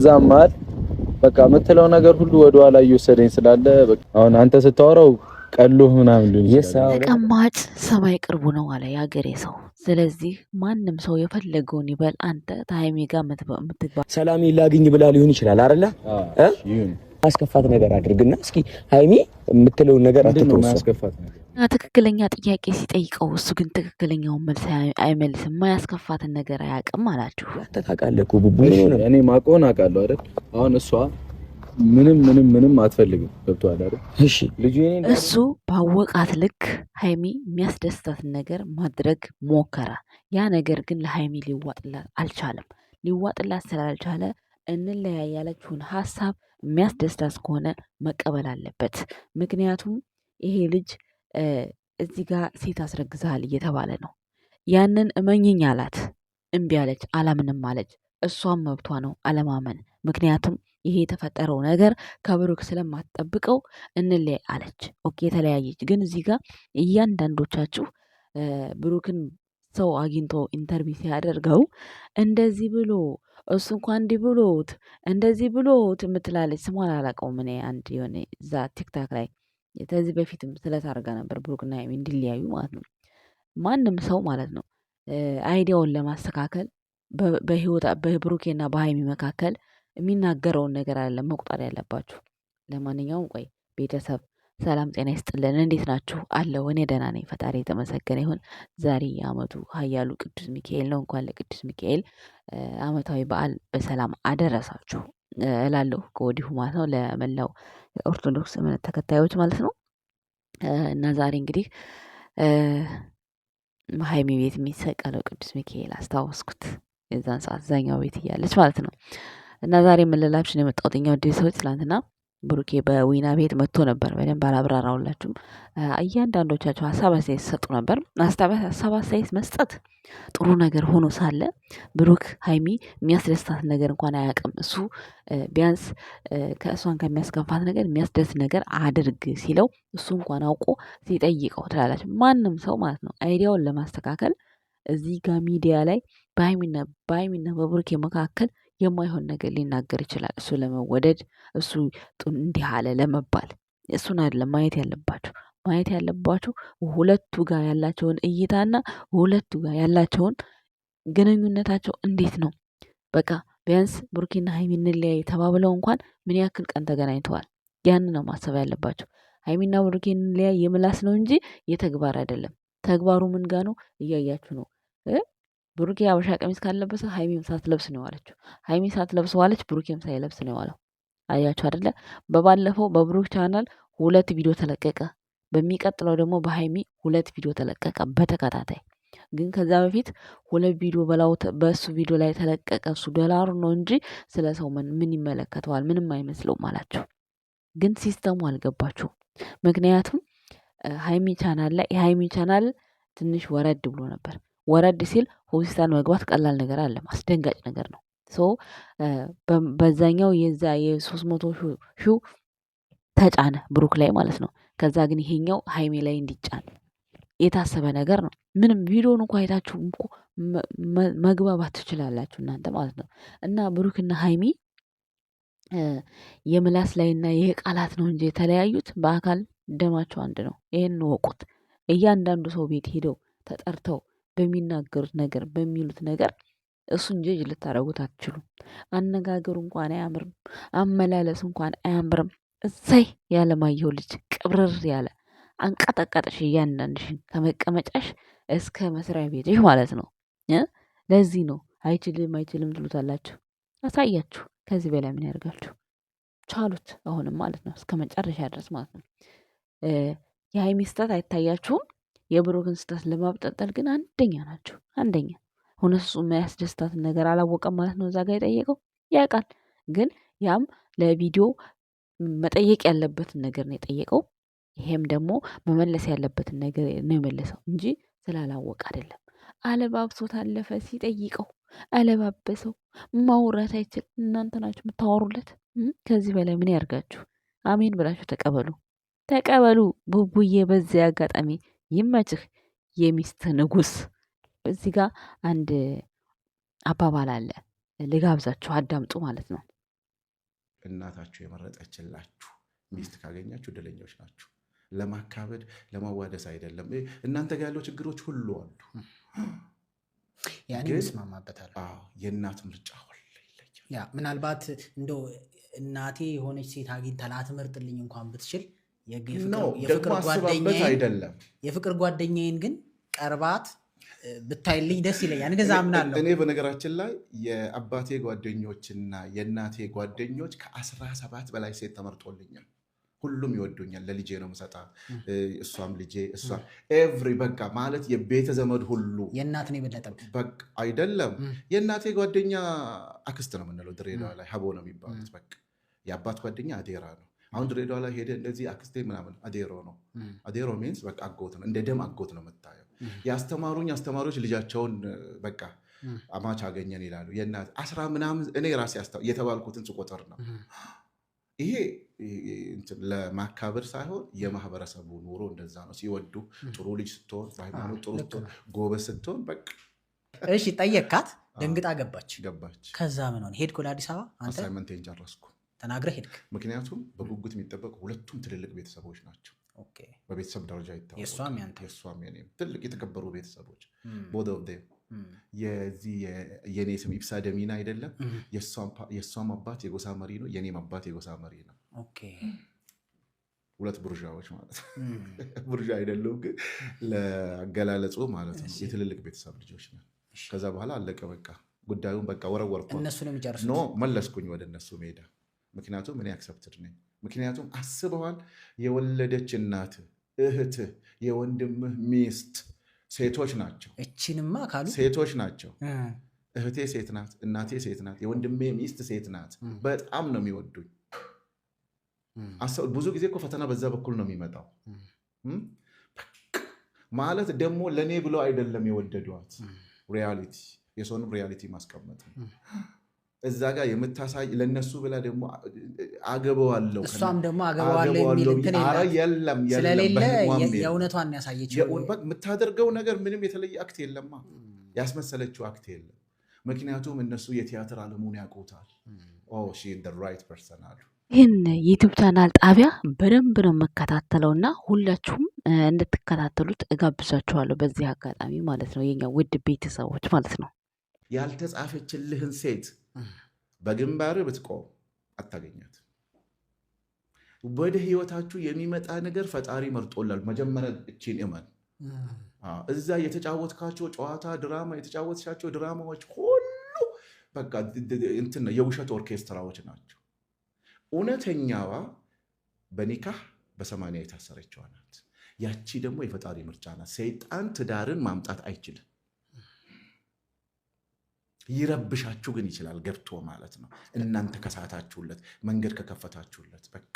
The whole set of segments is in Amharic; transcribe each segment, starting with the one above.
ዛማል በቃ የምትለው ነገር ሁሉ ወደ ኋላ እየወሰደኝ ስላለ በቃ አሁን አንተ ስታወራው ቀሎህ ምናምን ሊሆን ይችላል። ተቀማጭ ሰማይ ቅርቡ ነው አለ ያገሬ ሰው። ስለዚህ ማንም ሰው የፈለገውን ይበል። አንተ ታይሚ ጋር የምትባል ሰላም ላግኝ ብላ ሊሆን ይችላል አይደለ? አስከፋት ነገር አድርግና እስኪ ሃይሚ የምትለውን ነገር አስከፋት ነገር ትክክለኛ ጥያቄ ሲጠይቀው እሱ ግን ትክክለኛውን መልስ አይመልስም። የማያስከፋትን ነገር አያውቅም አላችሁ። ታውቃለህ እኮ ቡቡ እኔ ማቆን አውቃለሁ አይደል? አሁን እሷ ምንም አትፈልግም። ገብቶሃል አይደል? እሺ ልጁ እሱ ባወቃት ልክ ሃይሚ የሚያስደስታትን ነገር ማድረግ ሞከረ። ያ ነገር ግን ለሃይሚ ሊዋጥላት አልቻለም። ሊዋጥላት ስላልቻለ እንለያይ ያለችውን ሀሳብ የሚያስደስታት ከሆነ መቀበል አለበት። ምክንያቱም ይሄ ልጅ እዚህ ጋር ሴት አስረግዝሃል እየተባለ ነው። ያንን እመኝኝ አላት። እምቢ አለች። አላምንም አለች። እሷም መብቷ ነው አለማመን። ምክንያቱም ይሄ የተፈጠረው ነገር ከብሩክ ስለማትጠብቀው እንለያይ አለች። ኦኬ ተለያየች። ግን እዚህ ጋር እያንዳንዶቻችሁ ብሩክን ሰው አግኝቶ ኢንተርቪው ሲያደርገው እንደዚህ ብሎ እሱ እንኳን እንዲህ ብሎት እንደዚህ ብሎት የምትላለች። ስሟን አላውቀውም እኔ አንድ የሆነ እዛ ቲክታክ ላይ ከዚህ በፊትም ስለታርጋ ነበር ብሩክና ሃይሚ እንዲለያዩ ማለት ነው። ማንም ሰው ማለት ነው አይዲያውን ለማስተካከል በህይወት በብሩኬና በሃይሚ መካከል የሚናገረውን ነገር አይደለም መቁጠር ያለባችሁ። ለማንኛውም ቆይ ቤተሰብ ሰላም ጤና ይስጥልን። እንዴት ናችሁ? አለው እኔ ደህና ነኝ፣ ፈጣሪ የተመሰገነ ይሁን። ዛሬ የዓመቱ ኃያሉ ቅዱስ ሚካኤል ነው። እንኳን ለቅዱስ ሚካኤል ዓመታዊ በዓል በሰላም አደረሳችሁ እላለሁ ከወዲሁ ማለት ነው፣ ለመላው ኦርቶዶክስ እምነት ተከታዮች ማለት ነው። እና ዛሬ እንግዲህ ሀይሚ ቤት የሚሰቀለው ቅዱስ ሚካኤል አስታወስኩት፣ የዛን ሰዓት እዛኛው ቤት እያለች ማለት ነው። እና ዛሬ የምንላችሁ ነው የመጣሁት እኛ ውድ ሰዎች። ትላንትና ብሩኬ በዊና ቤት መጥቶ ነበር። በደንብ አላብራራሁላችሁም። እያንዳንዶቻችሁ ሀሳብ አስተያየት ሰጡ ነበር። ሀሳብ አስተያየት መስጠት ጥሩ ነገር ሆኖ ሳለ ብሩክ ሃይሚ የሚያስደስታት ነገር እንኳን አያውቅም። እሱ ቢያንስ ከእሷን ከሚያስከፋት ነገር የሚያስደስት ነገር አድርግ ሲለው እሱ እንኳን አውቆ ሲጠይቀው ትላላችሁ። ማንም ሰው ማለት ነው አይዲያውን ለማስተካከል እዚህ ጋር ሚዲያ ላይ በሃይሚና በብሩኬ መካከል የማይሆን ነገር ሊናገር ይችላል። እሱ ለመወደድ እሱ እንዲህ አለ ለመባል እሱን አይደለም ማየት ያለባችሁ። ማየት ያለባችሁ ሁለቱ ጋር ያላቸውን እይታና ሁለቱ ጋር ያላቸውን ግንኙነታቸው እንዴት ነው። በቃ ቢያንስ ብሩኬና ሃይሚ እንለያይ ተባብለው እንኳን ምን ያክል ቀን ተገናኝተዋል? ያንን ነው ማሰብ ያለባቸው። ሃይሚና ብሩኬ እንለያይ የምላስ ነው እንጂ የተግባር አይደለም። ተግባሩ ምን ጋ ነው? እያያችሁ ነው። ብሩኬ አበሻ ቀሚስ ካለበሰ ሃይሚም ሳትለብስ ነው ዋለችው። ሃይሚ ሳትለብስ ዋለች፣ ብሩኬም ሳይለብስ ነው ዋለው። አያችሁ አይደለ? በባለፈው በብሩክ ቻናል 2 ቪዲዮ ተለቀቀ። በሚቀጥለው ደግሞ በሃይሚ 2 ቪዲዮ ተለቀቀ በተከታታይ። ግን ከዛ በፊት 2 ቪዲዮ በሱ ቪዲዮ ላይ ተለቀቀ። እሱ ዶላሩ ነው እንጂ ስለ ሰው ምን ይመለከተዋል? ምንም አይመስለውም አላችሁ። ግን ሲስተሙ አልገባችሁም። ምክንያቱም ሃይሚ ቻናል ላይ የሃይሚ ቻናል ትንሽ ወረድ ብሎ ነበር። ወረድ ሲል ሆስፒታል መግባት ቀላል ነገር አለም፣ አስደንጋጭ ነገር ነው። ሶ በዛኛው የዛ የ300 ሺው ተጫነ ብሩክ ላይ ማለት ነው። ከዛ ግን ይሄኛው ሃይሚ ላይ እንዲጫን የታሰበ ነገር ነው። ምንም ቪዲዮውን እንኳ አይታችሁ እኮ መግባባት ትችላላችሁ እናንተ ማለት ነው። እና ብሩክና ሃይሚ የምላስ ላይና የቃላት ነው እንጂ የተለያዩት በአካል ደማቸው አንድ ነው። ይሄን ወቁት። እያንዳንዱ ሰው ቤት ሄደው ተጠርተው በሚናገሩት ነገር በሚሉት ነገር እሱን ጀጅ ልታረጉት አትችሉም። አነጋገሩ እንኳን አያምርም፣ አመላለስ እንኳን አያምርም። እሰይ ያለማየሁ ልጅ ቅብርር ያለ አንቀጠቀጥሽ፣ እያንዳንድሽን ከመቀመጫሽ እስከ መስሪያ ቤትሽ ማለት ነው። ለዚህ ነው አይችልም ትሉታላችሁ። አሳያችሁ። ከዚህ በላይ ምን ያደርጋችሁ? ቻሉት አሁንም ማለት ነው፣ እስከ መጨረሻ ድረስ ማለት ነው። የሃይሚ ስህተት አይታያችሁም? የብሩክን ስህተት ለማብጠልጠል ግን አንደኛ ናቸው። አንደኛ ሆነ እሱ የሚያስደስታትን ነገር አላወቀም ማለት ነው። እዛ ጋር የጠየቀው ያውቃል፣ ግን ያም ለቪዲዮ መጠየቅ ያለበትን ነገር ነው የጠየቀው። ይሄም ደግሞ መመለስ ያለበትን ነገር ነው የመለሰው እንጂ ስላላወቅ አይደለም። አለባብሶት አለፈ። ሲጠይቀው አለባበሰው። ማውራት አይችል። እናንተ ናችሁ የምታወሩለት። ከዚህ በላይ ምን ያርጋችሁ? አሜን ብላችሁ ተቀበሉ። ቡቡዬ በዚያ አጋጣሚ ይመችህ የሚስት ንጉስ። እዚህ ጋር አንድ አባባል አለ፣ ልጋብዛችሁ አዳምጡ ማለት ነው። እናታችሁ የመረጠችላችሁ ሚስት ካገኛችሁ እድለኞች ናችሁ። ለማካበድ ለማዋደስ አይደለም። እናንተ ጋር ያለው ችግሮች ሁሉ አሉ። ያኔ መስማማበታል። የእናት ምርጫ ሁሉ ይለያል። ያ ምናልባት እንደው እናቴ የሆነች ሴት አግኝታ ላትመርጥልኝ እንኳን ብትችል የፍቅር ጓደኛዬን ግን ቀርባት ብታይልኝ ደስ ይለኛል። እንደዛ አምናለሁ። እኔ በነገራችን ላይ የአባቴ ጓደኞችና የእናቴ ጓደኞች ከ17 በላይ ሴት ተመርጦልኛል። ሁሉም ይወዱኛል። ለልጄ ነው የምሰጣ። እሷም ልጄ እሷም ኤቭሪ በቃ ማለት የቤተ ዘመድ ሁሉ የእናትን የበለጠ በቃ አይደለም። የእናቴ ጓደኛ አክስት ነው የምንለው ድሬዳዋ ላይ ሀቦ ነው የሚባሉት። በቃ የአባት ጓደኛ አዴራ ነው። አሁን ድሬዳዋ ላይ ሄደ እንደዚህ አክስቴ ምናምን አዴሮ ነው። አዴሮ ሚንስ በቃ አጎት ነው፣ እንደ ደም አጎት ነው የምታየው። ያስተማሩኝ አስተማሪዎች ልጃቸውን በቃ አማች አገኘን ይላሉ። የእናት 10 ምናምን እኔ ራሴ የተባልኩትን ስቆጥር ነው። ይሄ ለማካበር ሳይሆን የማህበረሰቡ ኑሮ እንደዛ ነው። ሲወዱ ጥሩ ልጅ ስትሆን፣ በሃይማኖት ጥሩ ስትሆን፣ ጎበዝ ስትሆን በቃ እሺ። ጠየቅካት፣ ደንግጣ ገባች። ከዛ ምን ሆነ? ሄድኩ ለአዲስ አበባ። አንተ አሳይመንቴን ጨረስኩ። ተናግረህ ሄድክ? ምክንያቱም በጉጉት የሚጠበቁ ሁለቱም ትልልቅ ቤተሰቦች ናቸው። በቤተሰብ ደረጃ ይታወቃል። የእሷም የኔም ትልቅ የተከበሩ ቤተሰቦች ቦth of them። የኔ ስም ኢብሳ ደሚና አይደለም። የእሷም አባት የጎሳ መሪ ነው፣ የኔም አባት የጎሳ መሪ ነው። ሁለት ቡርዣዎች ማለት ቡርዣ አይደለም ግን ለአገላለጹ ማለት ነው። የትልልቅ ቤተሰብ ልጆች ነው። ከዛ በኋላ አለቀ በቃ ጉዳዩን በቃ ወረወርኩ። እነሱንም ይጨርሱ ኖ መለስኩኝ ወደ እነሱ ሜዳ። ምክንያቱም እኔ አክሰፕትድ ነኝ። ምክንያቱም አስበዋል። የወለደች እናት፣ እህት፣ የወንድምህ ሚስት ሴቶች ናቸው። እቺንማ ካሉ ሴቶች ናቸው። እህቴ ሴት ናት፣ እናቴ ሴት ናት፣ የወንድሜ ሚስት ሴት ናት። በጣም ነው የሚወዱኝ። ብዙ ጊዜ እኮ ፈተና በዛ በኩል ነው የሚመጣው። ማለት ደግሞ ለእኔ ብሎ አይደለም የወደዷት። ሪያሊቲ የሰውንም ሪያሊቲ ማስቀመጥ ነው። እዛ ጋር የምታሳይ ለነሱ ብላ ደግሞ አገባዋለሁ እሷም ደግሞ አገባዋለሁ የሚል እንትን የለም ስለሌለ የእውነቷን ያሳየችው የምታደርገው ነገር ምንም የተለየ አክት የለማ። ያስመሰለችው አክት የለም። ምክንያቱም እነሱ የቲያትር ዓለሙን ያውቁታል። ሺ ኢዝ ዘ ራይት ፐርሰን አሉ። ይህን ዩቲዩብ ቻናል ጣቢያ በደንብ ነው መከታተለውና ሁላችሁም እንድትከታተሉት እጋብዛችኋለሁ። በዚህ አጋጣሚ ማለት ነው የኛ ውድ ቤተሰቦች ማለት ነው። ያልተጻፈችልህን ሴት በግንባር ብትቆም አታገኛት። ወደ ህይወታችሁ የሚመጣ ነገር ፈጣሪ መርጦላል። መጀመሪያ እቺን እመን። እዛ የተጫወትካቸው ጨዋታ ድራማ የተጫወትሻቸው ድራማዎች ሁሉ በቃ እንትን የውሸት ኦርኬስትራዎች ናቸው። እውነተኛዋ በኒካህ በ80 የታሰረችዋ ናት። ያቺ ደግሞ የፈጣሪ ምርጫ ናት። ሰይጣን ትዳርን ማምጣት አይችልም። ይረብሻችሁ ግን ይችላል ገብቶ ማለት ነው። እናንተ ከሳታችሁለት መንገድ ከከፈታችሁለት በቃ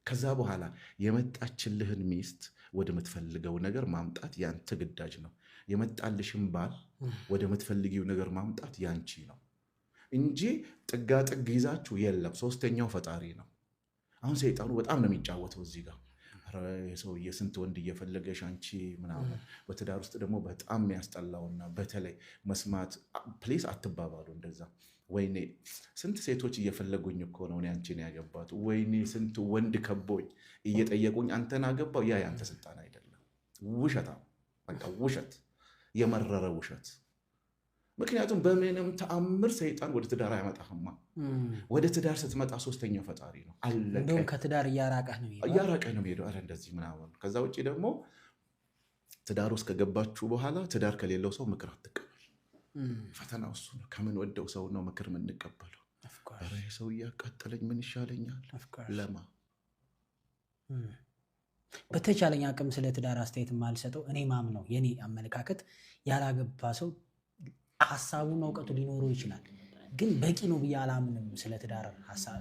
ከዛ በኋላ የመጣችልህን ሚስት ወደ ምትፈልገው ነገር ማምጣት ያንተ ግዳጅ ነው። የመጣልሽን ባል ወደ ምትፈልጊው ነገር ማምጣት ያንቺ ነው እንጂ ጥጋ ጥግ ይዛችሁ የለም። ሶስተኛው ፈጣሪ ነው። አሁን ሰይጣኑ በጣም ነው የሚጫወተው እዚህ ጋር። የሰውዬ ስንት ወንድ እየፈለገሽ አንቺ ምናምን። በትዳር ውስጥ ደግሞ በጣም የሚያስጠላውና በተለይ መስማት ፕሊስ አትባባሉ እንደዛ። ወይኔ ስንት ሴቶች እየፈለጉኝ እኮ ነው እኔ አንቺን ያገባት፣ ወይኔ ስንት ወንድ ከቦኝ እየጠየቁኝ አንተን አገባው። ያ ያንተ ስልጣን አይደለም። ውሸታም በቃ ውሸት፣ የመረረ ውሸት። ምክንያቱም በምንም ተአምር ሰይጣን ወደ ትዳር አያመጣህማ። ወደ ትዳር ስትመጣ ሶስተኛው ፈጣሪ ነው። አለቀ። እንደውም ከትዳር እያራቀህ ነው የሚሄደው። አረ እንደዚህ ምናምን። ከዛ ውጭ ደግሞ ትዳር ውስጥ ከገባችሁ በኋላ ትዳር ከሌለው ሰው ምክር አትቀበል። ፈተናው እሱ ነው። ከምን ወደው ሰው ነው ምክር የምንቀበለው? አረ ሰው እያቃጠለኝ ምን ይሻለኛል ለማ። በተቻለኝ አቅም ስለ ትዳር አስተያየት የማልሰጠው እኔ ማም ነው። የኔ አመለካከት ያላገባ ሰው ሀሳቡና እውቀቱ ሊኖረው ይችላል፣ ግን በቂ ነው ብዬ አላምንም። ስለ ትዳር ሀሳብ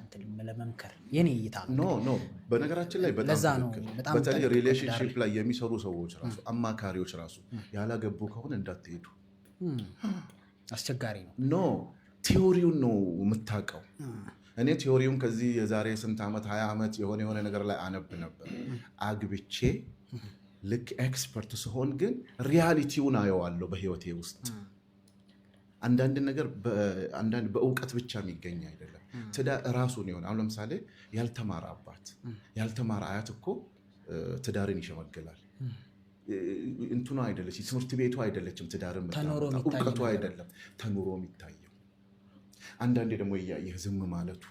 ለመምከር የኔ እይታ ነው። በነገራችን ላይ በጣም በተለይ ሪሌሽንሺፕ ላይ የሚሰሩ ሰዎች ራሱ አማካሪዎች ራሱ ያላገቡ ከሆነ እንዳትሄዱ። አስቸጋሪ ነው። ኖ ቲዮሪውን ነው የምታውቀው። እኔ ቲዮሪውን ከዚህ የዛሬ ስንት ዓመት 20 ዓመት የሆነ ነገር ላይ አነብ ነበር። አግብቼ ልክ ኤክስፐርት ስሆን ግን ሪያሊቲውን አየዋለሁ በህይወቴ ውስጥ። አንዳንድ ነገር በእውቀት ብቻ የሚገኝ አይደለም። ትዳር ራሱን ይሆን። አሁን ለምሳሌ ያልተማረ አባት ያልተማረ አያት እኮ ትዳርን ይሸመግላል። እንትኑ አይደለች ትምህርት ቤቱ አይደለችም ትዳርን እውቀቱ አይደለም ተኑሮ የሚታየው። አንዳንዴ ደግሞ እያየህ ዝም ማለቱ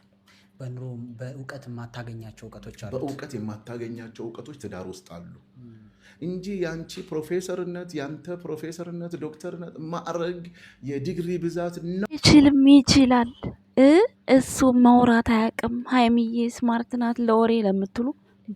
በእውቀት የማታገኛቸው እውቀቶች አሉ። በእውቀት የማታገኛቸው እውቀቶች ትዳር ውስጥ አሉ እንጂ ያንቺ ፕሮፌሰርነት ያንተ ፕሮፌሰርነት ዶክተርነት ማዕረግ የዲግሪ ብዛት ነው። ይችላል እሱ ማውራት አያውቅም። ሀይሚዬ ስማርት ናት ለወሬ ለምትሉ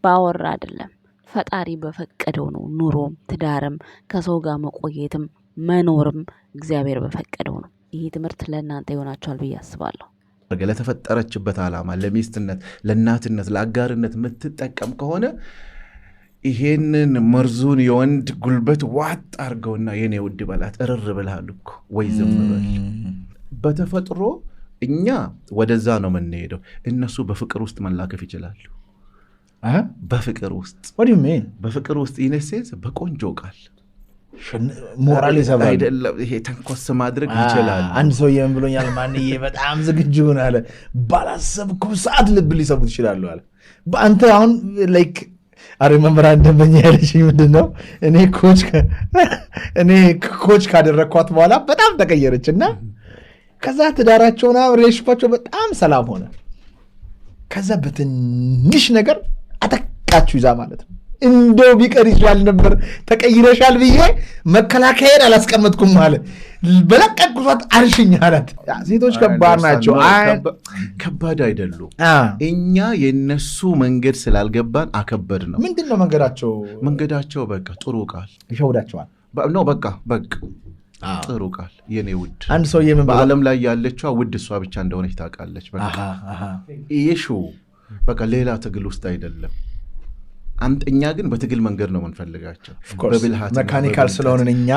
ባወራ አይደለም ፈጣሪ በፈቀደው ነው። ኑሮም ትዳርም ከሰው ጋር መቆየትም መኖርም እግዚአብሔር በፈቀደው ነው። ይሄ ትምህርት ለእናንተ ይሆናችኋል ብዬ አስባለሁ። ለተፈጠረችበት ዓላማ ለሚስትነት፣ ለእናትነት፣ ለአጋርነት የምትጠቀም ከሆነ ይሄንን መርዙን የወንድ ጉልበት ዋጥ አድርገውና የኔ ውድ በላት እርር ብልሃል እኮ ወይ ዝም በል። በተፈጥሮ እኛ ወደዛ ነው የምንሄደው። እነሱ በፍቅር ውስጥ መላከፍ ይችላሉ። በፍቅር ውስጥ በፍቅር ውስጥ ኢነሴንስ በቆንጆ ቃል ሞራል ይሰብራል አይደለም። ይሄ ተንኮስ ማድረግ ይችላል። አንድ ሰው የምን ብሎኛል፣ ማንዬ በጣም ዝግጁ ሆነ አለ። ባላሰብኩም ሰዓት ልብ ሊሰቡት ይችላሉ አለ። በአንተ አሁን ላይክ አሬ መምህራን ደንበኛ ያለችኝ ምንድን ነው እኔ ኮች ካደረግኳት በኋላ በጣም ተቀየረች እና ከዛ ትዳራቸውና ሪሌሽንሺፓቸው በጣም ሰላም ሆነ። ከዛ በትንሽ ነገር አጠቃችሁ ይዛ ማለት ነው። እንደው ቢቀር ይሻል ነበር ተቀይረሻል ብዬ መከላከያን አላስቀመጥኩም ማለት በለቀቁት አርሽኝ አላት። ሴቶች ከባድ ናቸው። ከባድ አይደሉም። እኛ የነሱ መንገድ ስላልገባን አከበድ ነው። ምንድነው መንገዳቸው? መንገዳቸው በቃ ጥሩ ቃል ይሸውዳቸዋል ነው። በቃ ጥሩ ቃል የኔ ውድ። አንድ ሰው በዓለም ላይ ያለችዋ ውድ እሷ ብቻ እንደሆነች ታውቃለች። በቃ ይሹ በቃ ሌላ ትግል ውስጥ አይደለም። እኛ ግን በትግል መንገድ ነው የምንፈልጋቸው። በብልሃት መካኒካል ስለሆነ እኛ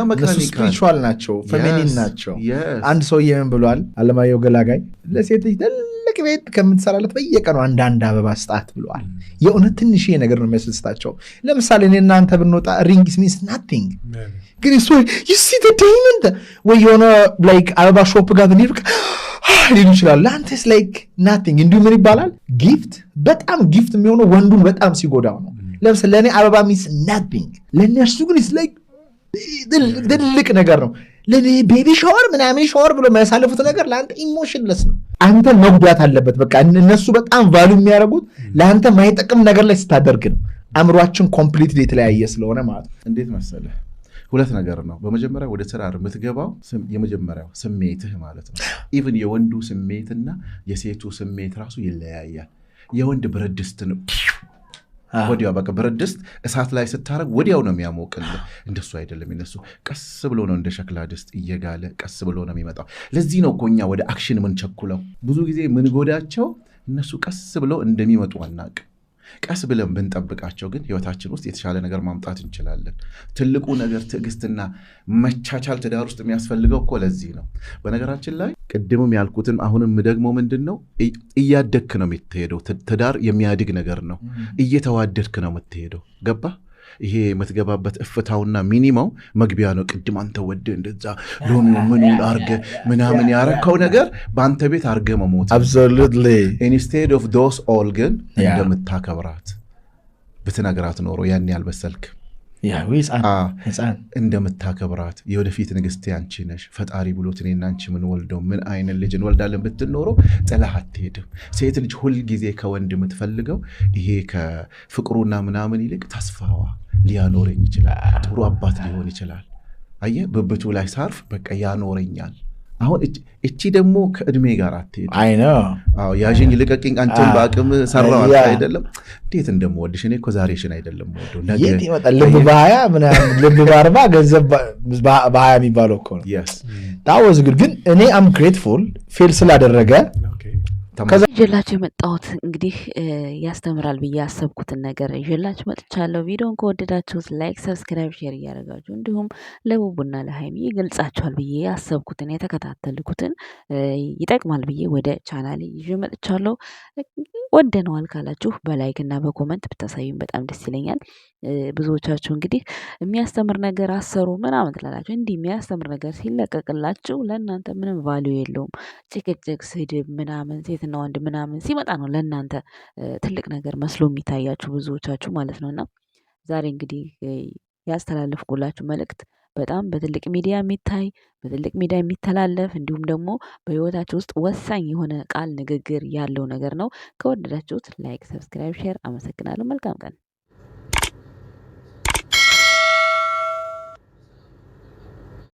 መካኒካል ስፒሪቹዋል ናቸው፣ ፌሚኒን ናቸው። አንድ ሰው ምን ብሏል አለማየሁ ገላጋይ፣ ለሴት ልጅ ትልቅ ቤት ከምትሰራለት በየቀኑ አንዳንድ አበባ ስጣት ብለዋል። የእውነት ትንሽ ነገር ነው የሚያስደስታቸው። ለምሳሌ እኔ እናንተ ብንወጣ ሪንግ ሚንስ ናቲንግ፣ ግን እሱ ዩሲት ዳይመንድ ወይ የሆነ ላይክ አበባ ሾፕ ጋር ብንሄድ ሊሉ ይችላል። ለአንተስ ላይክ ናቲንግ። እንዲሁ ምን ይባላል ጊፍት። በጣም ጊፍት የሚሆነው ወንዱን በጣም ሲጎዳው ነው። ለምሳሌ ለእኔ አበባ ሚንስ ናቲንግ፣ ለእነርሱ ግን ስ ላይክ ትልቅ ነገር ነው። ለእኔ ቤቢ ሻወር ምናምን ሻወር ብሎ የሚያሳልፉት ነገር ለአንተ ኢሞሽንለስ ነው። አንተ መጉዳት አለበት። በቃ እነሱ በጣም ቫሉ የሚያደርጉት ለአንተ ማይጠቅም ነገር ላይ ስታደርግ ነው። አእምሯችን ኮምፕሊትሊ የተለያየ ስለሆነ ማለት ነው። እንዴት መሰለህ ሁለት ነገር ነው። በመጀመሪያ ወደ ትዳር የምትገባው የመጀመሪያው ስሜትህ ማለት ነው። ኢቭን የወንዱ ስሜትና የሴቱ ስሜት ራሱ ይለያያል። የወንድ ብረት ድስት ነው ወዲያው በቃ ብረት ድስት እሳት ላይ ስታረግ ወዲያው ነው የሚያሞቅልህ። እንደሱ አይደለም። እነሱ ቀስ ብሎ ነው እንደ ሸክላ ድስት እየጋለ ቀስ ብሎ ነው የሚመጣው። ለዚህ ነው እኮ እኛ ወደ አክሽን የምንቸኩለው። ብዙ ጊዜ የምንጎዳቸው እነሱ ቀስ ብሎ እንደሚመጡ አናውቅም። ቀስ ብለን ብንጠብቃቸው ግን ህይወታችን ውስጥ የተሻለ ነገር ማምጣት እንችላለን። ትልቁ ነገር ትዕግስትና መቻቻል ትዳር ውስጥ የሚያስፈልገው እኮ ለዚህ ነው። በነገራችን ላይ ቅድምም ያልኩትን አሁንም ደግሞ ምንድን ነው እያደግክ ነው የምትሄደው። ትዳር የሚያድግ ነገር ነው። እየተዋደድክ ነው የምትሄደው። ገባ? ይሄ የምትገባበት እፍታውና ሚኒማው መግቢያ ነው። ቅድም አንተ ወደ እንደዛ ሎሚ ምኑን አርገ ምናምን ያረከው ነገር በአንተ ቤት አርገ መሞት። absolutely instead of those all ግን እንደምታከብራት ብትነግራት ኖሮ ያን ያልበሰልክ እንደምታከብራት የወደፊት ንግስቴ አንቺ ነሽ፣ ፈጣሪ ብሎት እኔና አንቺ ምን ወልደው ምን አይነት ልጅ እንወልዳለን ብትኖረው ጥላህ አትሄድም። ሴት ልጅ ሁል ጊዜ ከወንድ የምትፈልገው ይሄ ከፍቅሩና ምናምን ይልቅ ተስፋዋ ሊያኖረኝ ይችላል፣ ጥሩ አባት ሊሆን ይችላል። አየህ ብብቱ ላይ ሳርፍ በቃ ያኖረኛል። አሁን እቺ ደግሞ ከእድሜ ጋር አትሄድ። አይ ነው ያዥኝ ልቀቂኝ አንተን በአቅም ሰራው አይደለም። እንዴት እንደምወድሽ እኔ እኮ ዛሬሽን አይደለም ወዶ ነገ የት ይመጣል። ልብ በ20 ምናምን ልብ በ40 ገንዘብ በ20 የሚባለው እኮ ነው። ታወዝ ግን እኔ አም ግሬትፉል ፌል ስላደረገ ይዤላችሁ የመጣሁት እንግዲህ ያስተምራል ብዬ ያሰብኩትን ነገር ይዤላችሁ መጥቻለሁ። ቪዲዮን ከወደዳችሁት ላይክ፣ ሰብስክራይብ፣ ሼር እያደረጋችሁ እንዲሁም ለቡቡና ለሃይሚ ይገልጻችኋል ብዬ ያሰብኩትን የተከታተልኩትን ይጠቅማል ብዬ ወደ ቻናሌ ይዤ መጥቻለሁ። ወደነዋል ካላችሁ በላይክ እና በኮመንት ብታሳዩኝ በጣም ደስ ይለኛል። ብዙዎቻችሁ እንግዲህ የሚያስተምር ነገር አሰሩ ምናምን ትላላችሁ። እንዲህ የሚያስተምር ነገር ሲለቀቅላችሁ ለእናንተ ምንም ቫልዩ የለውም። ጭቅጭቅ፣ ስድብ ምናምን ሴትና ወንድ ምናምን ሲመጣ ነው ለእናንተ ትልቅ ነገር መስሎ የሚታያችሁ ብዙዎቻችሁ ማለት ነው። እና ዛሬ እንግዲህ ያስተላለፍኩላችሁ መልእክት በጣም በትልቅ ሚዲያ የሚታይ በትልቅ ሚዲያ የሚተላለፍ እንዲሁም ደግሞ በህይወታችሁ ውስጥ ወሳኝ የሆነ ቃል ንግግር ያለው ነገር ነው። ከወደዳችሁት ላይክ፣ ሰብስክራይብ፣ ሼር። አመሰግናለሁ። መልካም ቀን